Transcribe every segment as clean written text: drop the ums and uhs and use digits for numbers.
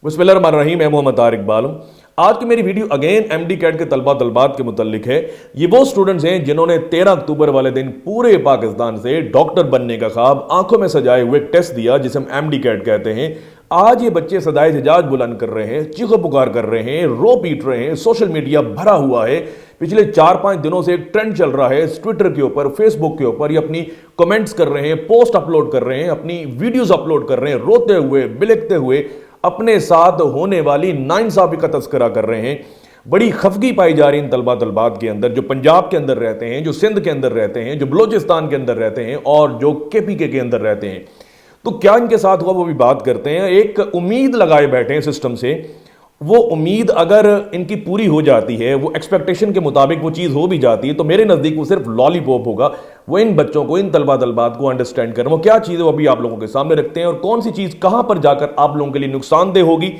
बिस्मिल्लाहिर्रहमानिर्रहीम। मैं मोहम्मद तारिक इकबाल हूं। आज की मेरी वीडियो अगेन एमडी कैट के तलबा तलबात के मुतल्लिक है। ये वो स्टूडेंट्स हैं जिन्होंने 13 अक्टूबर वाले दिन पूरे पाकिस्तान से डॉक्टर बनने का ख्वाब आंखों में सजाए हुए टेस्ट दिया, जिसे हम एमडी कैट कहते हैं। आज ये बच्चे सदाए एजाज बुलंद कर रहे हैं, चीखो पुकार कर रहे हैं, रो पीट रहे हैं। सोशल मीडिया भरा हुआ है। पिछले 4-5 दिनों से एक ट्रेंड चल रहा है ट्विटर के ऊपर, फेसबुक के ऊपर। ये अपनी कमेंट्स कर रहे हैं, पोस्ट अपलोड कर रहे हैं, अपनी वीडियोस अपलोड कर रहे हैं, रोते हुए बिलखते हुए अपने साथ होने वाली नाइंसाफी का तस्करा कर रहे हैं। बड़ी खफगी पाई जा रही इन तलबा तलबात के अंदर, जो पंजाब के अंदर रहते हैं, जो सिंध के अंदर रहते हैं, जो बलोचिस्तान के अंदर रहते हैं और जो केपीके के अंदर रहते हैं। तो क्या इनके साथ हुआ वो भी बात करते हैं। एक उम्मीद लगाए बैठे हैं सिस्टम से। वो उम्मीद अगर इनकी पूरी हो जाती है, वो एक्सपेक्टेशन के मुताबिक वो चीज़ हो भी जाती है, तो मेरे नज़दीक वो सिर्फ लॉलीपॉप होगा। वो इन बच्चों को, इन तलबा तलबात को अंडरस्टैंड करें वो क्या चीज़ है, वो भी आप लोगों के सामने रखते हैं। और कौन सी चीज़ कहाँ पर जाकर आप लोगों के लिए नुकसानदेह होगी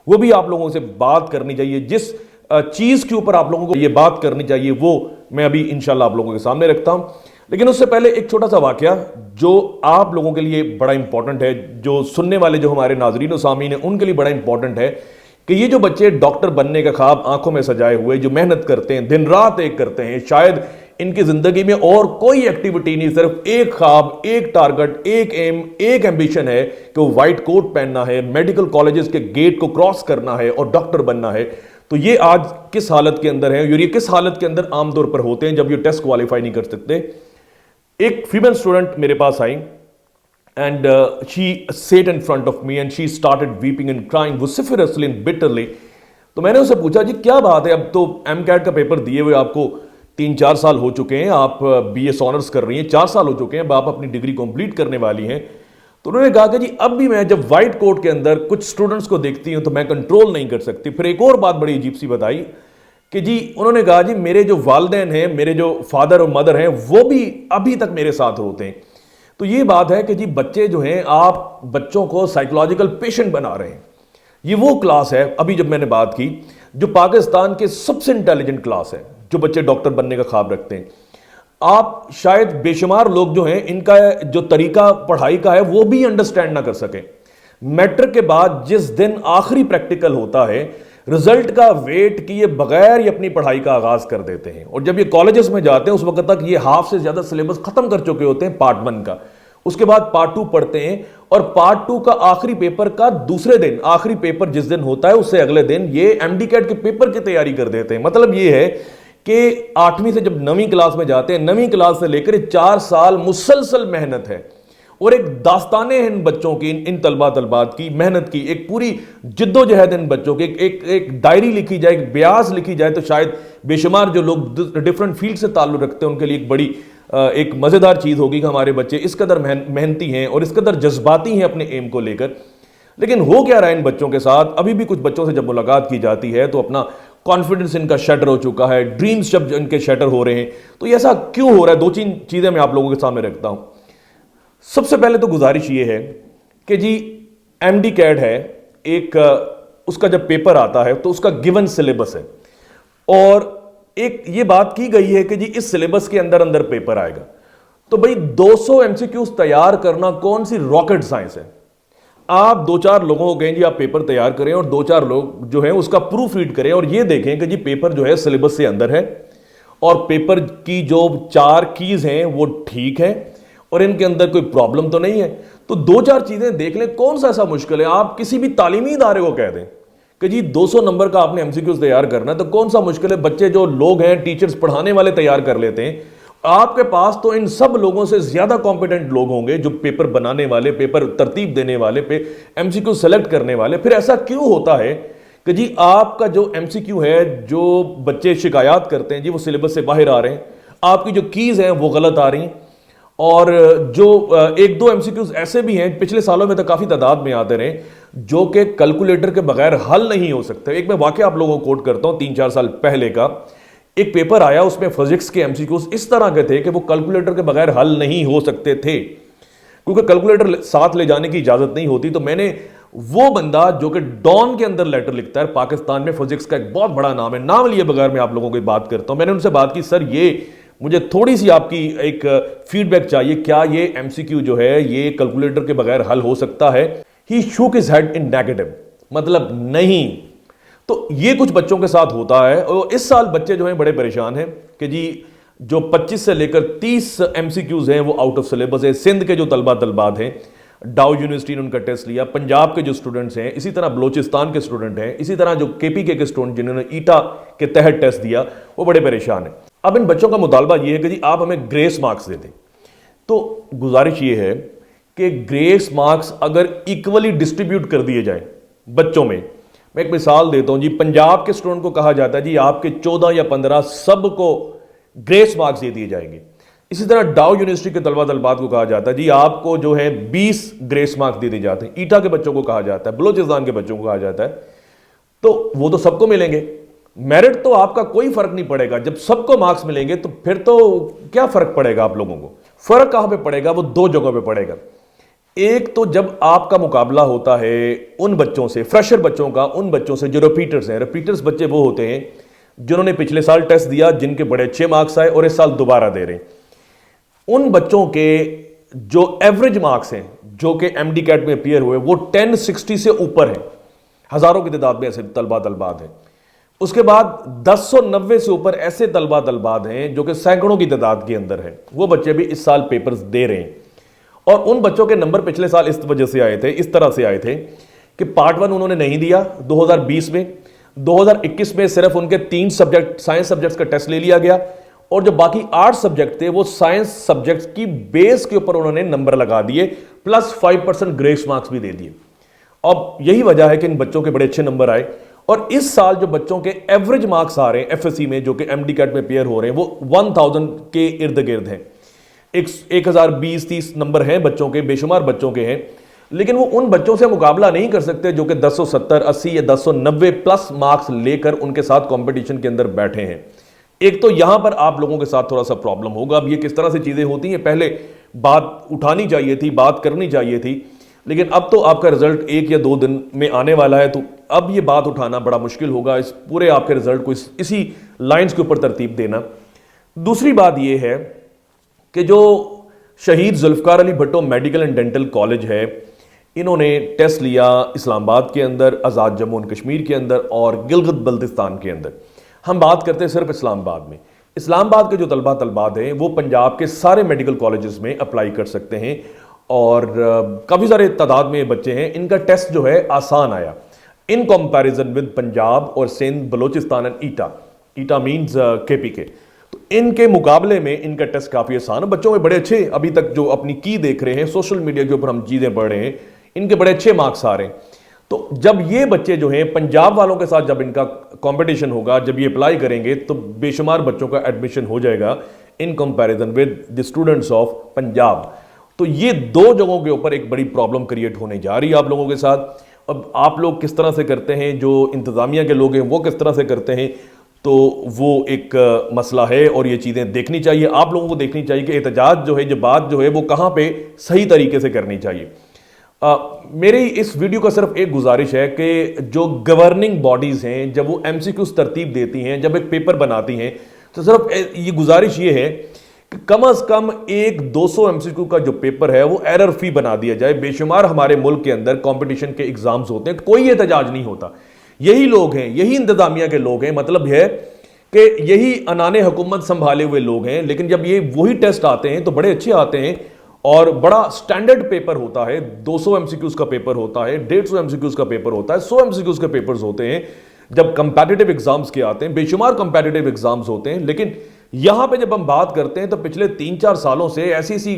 वो भी आप लोगों से बात करनी चाहिए। जिस चीज़ के ऊपर आप लोगों को ये बात करनी चाहिए वो मैं अभी इंशाल्लाह आप लोगों के सामने रखता हूँ। लेकिन उससे पहले एक छोटा सा वाकया जो आप लोगों के लिए बड़ा इंपॉर्टेंट है, जो सुनने वाले जो हमारे नाजरीन और सामीन हैं उनके लिए बड़ा इंपॉर्टेंट है कि ये जो बच्चे डॉक्टर बनने का ख्वाब आंखों में सजाए हुए जो मेहनत करते हैं, दिन रात एक करते हैं, शायद इनकी जिंदगी में और कोई एक्टिविटी नहीं, सिर्फ एक ख्वाब, एक टारगेट, एक एम, एक एम्बिशन है कि वो व्हाइट कोट पहनना है, मेडिकल कॉलेजेस के गेट को क्रॉस करना है और डॉक्टर बनना है। तो ये आज किस हालत के अंदर है और ये किस हालत के अंदर आमतौर पर होते हैं जब ये टेस्ट क्वालिफाई नहीं कर सकते। एक फीमेल स्टूडेंट मेरे पास आई and she sat in front of me and she started weeping and crying vociferously and bitterly। तो मैंने उससे पूछा जी क्या बात है, अब तो एमकैट का पेपर दिए हुए आपको 3-4 साल हो चुके हैं, आप बीएस ऑनर्स कर रही हैं, 4 साल हो चुके हैं, अब आप अपनी डिग्री कंप्लीट करने वाली हैं। तो उन्होंने कहा कि जी अब भी मैं जब व्हाइट कोट के अंदर कुछ स्टूडेंट्स को देखती हूँ तो मैं कंट्रोल नहीं कर सकती। फिर एक और बात बड़ी अजीब सी बताई कि जी उन्होंने कहा जी मेरे जो वालिदैन हैं, मेरे जो फादर और मदर हैं, वो भी अभी तक मेरे साथ रोते हैं। तो ये बात है कि जी बच्चे जो हैं, आप बच्चों को साइकोलॉजिकल पेशेंट बना रहे हैं। ये वो क्लास है, अभी जब मैंने बात की, जो पाकिस्तान के सबसे इंटेलिजेंट क्लास है, जो बच्चे डॉक्टर बनने का ख्वाब रखते हैं। आप शायद बेशुमार लोग जो हैं, इनका जो तरीका पढ़ाई का है वो भी अंडरस्टैंड ना कर सकें। मैट्रिक के बाद जिस दिन आखिरी प्रैक्टिकल होता है, रिजल्ट का वेट किए बगैर ये अपनी पढ़ाई का आगाज कर देते हैं। और जब ये कॉलेजेस में जाते हैं उस वक्त तक ये हाफ से ज्यादा सिलेबस खत्म कर चुके होते हैं पार्ट 1 का। उसके बाद पार्ट 2 पढ़ते हैं और पार्ट 2 का आखिरी पेपर का दूसरे दिन, आखिरी पेपर जिस दिन होता है उससे अगले दिन ये एमडी कैट के पेपर की तैयारी कर देते हैं। मतलब ये है कि 8वीं से जब 9वीं क्लास में जाते हैं, 9वीं क्लास से लेकर 4 साल मुसलसल मेहनत है और एक दास्ताने हैं इन बच्चों की, इन तलबा तलबात की मेहनत की, एक पूरी जिद्दोजहद इन बच्चों की, एक डायरी लिखी जाए, एक ब्यास लिखी जाए तो शायद बेशुमार जो लोग डिफरेंट फील्ड से ताल्लुक रखते हैं उनके लिए एक बड़ी एक मज़ेदार चीज़ होगी कि हमारे बच्चे इस कदर मेहनती हैं और इस कदर जज्बाती हैं अपने एम को लेकर। लेकिन हो क्या रहा है इन बच्चों के साथ, अभी भी कुछ बच्चों से जब मुलाकात की जाती है तो अपना कॉन्फिडेंस इनका शटर हो चुका है, ड्रीम्स जब इनके शटर हो रहे हैं। तो ऐसा क्यों हो रहा है, 2-3 चीज़ें मैं आप लोगों के सामने रखता हूँ। सबसे पहले तो गुजारिश ये है कि जी एमडी कैट है एक, उसका जब पेपर आता है तो उसका गिवन सिलेबस है और एक ये बात की गई है कि जी इस सिलेबस के अंदर अंदर पेपर आएगा। तो भाई 200 एमसीक्यूज तैयार करना कौन सी रॉकेट साइंस है। आप 2-4 लोगों को कहें जी आप पेपर तैयार करें और 2-4 लोग जो है उसका प्रूफ रीड करें और ये देखें कि जी पेपर जो है सिलेबस से अंदर है और पेपर की जो 4 कीज हैं वो ठीक है और इनके अंदर कोई प्रॉब्लम तो नहीं है। तो 2-4 चीजें देख लें, कौन सा ऐसा मुश्किल है। आप किसी भी तालीमी इदारे को कह दें कि जी 200 नंबर का आपने एमसीक्यूज तैयार करना है, तो कौन सा मुश्किल है। बच्चे जो लोग हैं, टीचर्स पढ़ाने वाले तैयार कर लेते हैं। आपके पास तो इन सब लोगों से ज्यादा कॉम्पिटेंट लोग होंगे, जो पेपर बनाने वाले, पेपर तरतीब देने वाले, पे एमसीक्यू सेलेक्ट करने वाले। फिर ऐसा क्यों होता है कि जी आपका जो एमसीक्यू है, जो बच्चे शिकायत करते हैं जी वो सिलेबस से बाहर आ रहे हैं, आपकी जो कीज हैं वो गलत आ रही हैं और जो 1-2 एमसीक्यूज ऐसे भी हैं पिछले सालों में तो काफी तादाद में आते रहे जो कि कैलकुलेटर के बगैर हल नहीं हो सकते। एक मैं वाकया आप लोगों को कोट करता हूं, 3-4 साल पहले का एक पेपर आया, उसमें फिजिक्स के एमसीक्यूज इस तरह के थे कि वो कैलकुलेटर के बगैर हल नहीं हो सकते थे क्योंकि कैलकुलेटर साथ ले जाने की इजाजत नहीं होती। तो मैंने वो बंदा जो कि डॉन के अंदर लेटर लिखता है, पाकिस्तान में फिजिक्स का एक बहुत बड़ा नाम है, नाम लिए बगैर मैं आप लोगों की बात करता हूं, मैंने उनसे बात की, सर ये मुझे थोड़ी सी आपकी एक फीडबैक चाहिए, क्या ये एमसीक्यू जो है ये कैलकुलेटर के बगैर हल हो सकता है। He shook his head in negative. मतलब नहीं। तो ये कुछ बच्चों के साथ होता है और इस साल बच्चे जो हैं बड़े परेशान हैं कि जी जो 25 से लेकर 30 एमसीक्यूज हैं वो आउट ऑफ सिलेबस है। सिंध के जो तलबात हैं, डाउ यूनिवर्सिटी ने उनका टेस्ट लिया, पंजाब के जो स्टूडेंट्स हैं, इसी तरह बलोचिस्तान के स्टूडेंट हैं, इसी तरह जो केपीके के स्टूडेंट जिन्होंने ईटा के तहत टेस्ट दिया वो बड़े परेशान हैं। अब इन बच्चों का मुतालबा ये है कि जी आप हमें ग्रेस मार्क्स दे दें। तो गुजारिश ये है कि ग्रेस मार्क्स अगर इक्वली डिस्ट्रीब्यूट कर दिए जाएं बच्चों में, मैं एक मिसाल देता हूं जी, पंजाब के स्टूडेंट को कहा जाता है जी आपके 14 या 15 सबको ग्रेस मार्क्स दे दिए जाएंगे। इसी तरह डाउ यूनिवर्सिटी के तलबात को कहा जाता है जी आपको जो है 20 ग्रेस मार्क्स दे दिए जाते हैं। ईटा के बच्चों को कहा जाता है, बलोचिस्तान के बच्चों को कहा जाता है। तो वो तो सबको मिलेंगे, मेरिट तो आपका कोई फर्क नहीं पड़ेगा। जब सबको मार्क्स मिलेंगे तो फिर तो क्या फर्क पड़ेगा आप लोगों को? फर्क कहां पे पड़ेगा? वो दो जगहों पे पड़ेगा। एक तो जब आपका मुकाबला होता है उन बच्चों से, फ्रेशर बच्चों का, उन बच्चों से जो रिपीटर्स हैं। रिपीटर्स बच्चे वो होते हैं जिन्होंने पिछले साल टेस्ट दिया, जिनके बड़े अच्छे मार्क्स आए और इस साल दोबारा दे रहे हैं। उन बच्चों के जो एवरेज मार्क्स हैं जो कि एमडी कैट में अपीयर हुए वो 1060 से ऊपर हैं। हजारों की तादाद में ऐसे तलबात हैं। उसके बाद 1090 से ऊपर ऐसे तलबात हैं जो कि सैकड़ों की तादाद के अंदर है। वो बच्चे भी इस साल पेपर्स दे रहे हैं और उन बच्चों के नंबर पिछले साल इस वजह से आए थे, इस तरह से आए थे कि पार्ट 1 उन्होंने नहीं दिया 2020 में, 2021 में सिर्फ उनके 3 सब्जेक्ट साइंस सब्जेक्ट्स का टेस्ट ले लिया गया और जो बाकी 8 सब्जेक्ट थे वो साइंस सब्जेक्ट्स की बेस के ऊपर उन्होंने नंबर लगा दिए, प्लस 5% ग्रेस मार्क्स भी दे दिए। अब यही वजह है कि इन बच्चों के बड़े अच्छे नंबर आए। और इस साल जो बच्चों के एवरेज मार्क्स आ रहे हैं एफएससी में, जो कि एमडी कैट में पेयर हो रहे हैं, वो 1000 के इर्द गिर्द हैं। 1020-30 नंबर हैं बच्चों के, बेशुमार बच्चों के हैं, लेकिन वो उन बच्चों से मुकाबला नहीं कर सकते जो कि 1070, 80 या 1090 प्लस मार्क्स लेकर उनके साथ कंपटीशन के अंदर बैठे हैं। एक तो यहां पर आप लोगों के साथ थोड़ा सा प्रॉब्लम होगा। अब ये किस तरह से चीजें होती हैं, पहले बात उठानी चाहिए थी, बात करनी चाहिए थी, लेकिन अब तो आपका रिजल्ट 1 या 2 दिन में आने वाला है, तो अब ये बात उठाना बड़ा मुश्किल होगा, इस पूरे आपके रिजल्ट को इसी लाइंस के ऊपर तरतीब देना। दूसरी बात यह है कि जो Shaheed Zulfikar Ali Bhutto medical and dental college है, इन्होंने टेस्ट लिया इस्लामाबाद के अंदर, आज़ाद जम्मू एंड कश्मीर के अंदर और गिलगित बल्तिस्तान के अंदर। हम बात करते हैं सिर्फ इस्लामाबाद में। इस्लामाबाद के जो तलबात हैं वो पंजाब के सारे मेडिकल कॉलेजेस में अप्लाई कर सकते हैं और काफ़ी सारे तादाद में बच्चे हैं। इनका टेस्ट जो है आसान आया इन कंपैरिजन विद पंजाब और सिंध, बलोचिस्तान एंड ईटा मीन्स केपीके। तो इनके मुकाबले में इनका टेस्ट काफ़ी आसान है। बच्चों में बड़े अच्छे, अभी तक जो अपनी की देख रहे हैं, सोशल मीडिया के ऊपर हम चीज़ें पढ़ रहे हैं, इनके बड़े अच्छे मार्क्स आ रहे हैं। तो जब ये बच्चे जो हैं पंजाब वालों के साथ जब इनका कंपटीशन होगा, जब ये अप्लाई करेंगे, तो बेशुमार बच्चों का एडमिशन हो जाएगा in comparison with the students of Punjab. तो ये दो जगहों के ऊपर एक बड़ी प्रॉब्लम क्रिएट होने जा रही है आप लोगों के साथ। अब आप लोग किस तरह से करते हैं, जो इंतजामिया के लोग हैं वो किस तरह से करते हैं, तो वो एक मसला है और ये चीज़ें देखनी चाहिए, आप लोगों को देखनी चाहिए कि एहतजाज जो है, जो बात जो है वो कहाँ पे सही तरीके से करनी चाहिए। मेरी इस वीडियो का सिर्फ एक गुजारिश है कि जो गवर्निंग बॉडीज़ हैं, जब वो एमसीक्यूज़ तरतीब देती हैं, जब एक पेपर बनाती हैं, तो सिर्फ ये गुजारिश ये है कि कम से कम एक 200 एमसीक्यू का जो पेपर है वो एरर फ्री बना दिया जाए। बेशुमार हमारे मुल्क के अंदर कंपटीशन के एग्जाम्स होते हैं, कोई एहतजाज नहीं होता। यही लोग हैं, यही इंतजामिया के लोग हैं, मतलब है कि यही अनाने हुकूमत संभाले हुए लोग हैं, लेकिन जब ये वही टेस्ट आते हैं तो बड़े अच्छे आते हैं और बड़ा स्टैंडर्ड पेपर होता है। 200 एमसीक्यूज का पेपर होता है, 150 एमसीक्यूज का पेपर होता है, 100 एमसीक्यूज के पेपर्स होते हैं। जब कंपैटिटिव एग्जाम्स के आते हैं, बेशुमार कंपैटिटिव एग्जाम्स होते हैं, लेकिन यहां पे जब हम बात करते हैं तो पिछले 3-4 सालों से ऐसी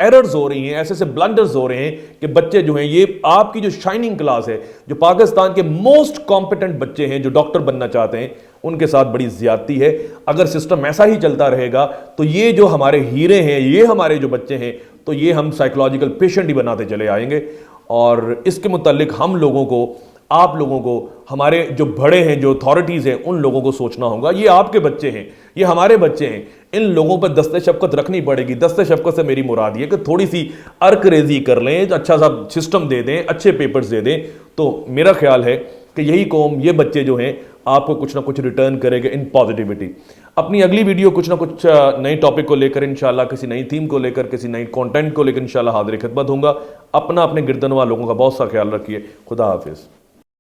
एरर्स हो रही हैं, ऐसे ब्लंडर्स हो रहे हैं कि बच्चे जो हैं, ये आपकी जो शाइनिंग क्लास है, जो पाकिस्तान के मोस्ट कॉम्पिटेंट बच्चे हैं जो डॉक्टर बनना चाहते हैं, उनके साथ बड़ी ज्यादती है। अगर सिस्टम ऐसा ही चलता रहेगा तो ये जो हमारे हीरे हैं, ये हमारे जो बच्चे हैं, तो ये हम साइकोलॉजिकल पेशेंट ही बनाते चले आएंगे। और इसके मुतालिक हम लोगों को, आप लोगों को, हमारे जो बड़े हैं, जो अथॉरिटीज हैं, उन लोगों को सोचना होगा। ये आपके बच्चे हैं, ये हमारे बच्चे हैं, इन लोगों पर दस्ते शफकत रखनी पड़ेगी। दस्ते शफकत से मेरी मुराद ये कि थोड़ी सी अर्करेजी कर लें, अच्छा सा सिस्टम दे दें, अच्छे पेपर्स दे दें, तो मेरा ख्याल है कि यही कौम, ये बच्चे जो हैं, आपको कुछ ना कुछ रिटर्न करेंगे इन पॉजिटिविटी। अपनी अगली वीडियो कुछ ना कुछ नए टॉपिक को लेकर इंशाल्लाह, किसी नई थीम को लेकर, किसी नई कंटेंट को लेकर इंशाल्लाह हाजिर खिदमत होऊंगा। अपना, अपने गिरदनवा लोगों का बहुत सा ख्याल रखिए। खुदा हाफिज़।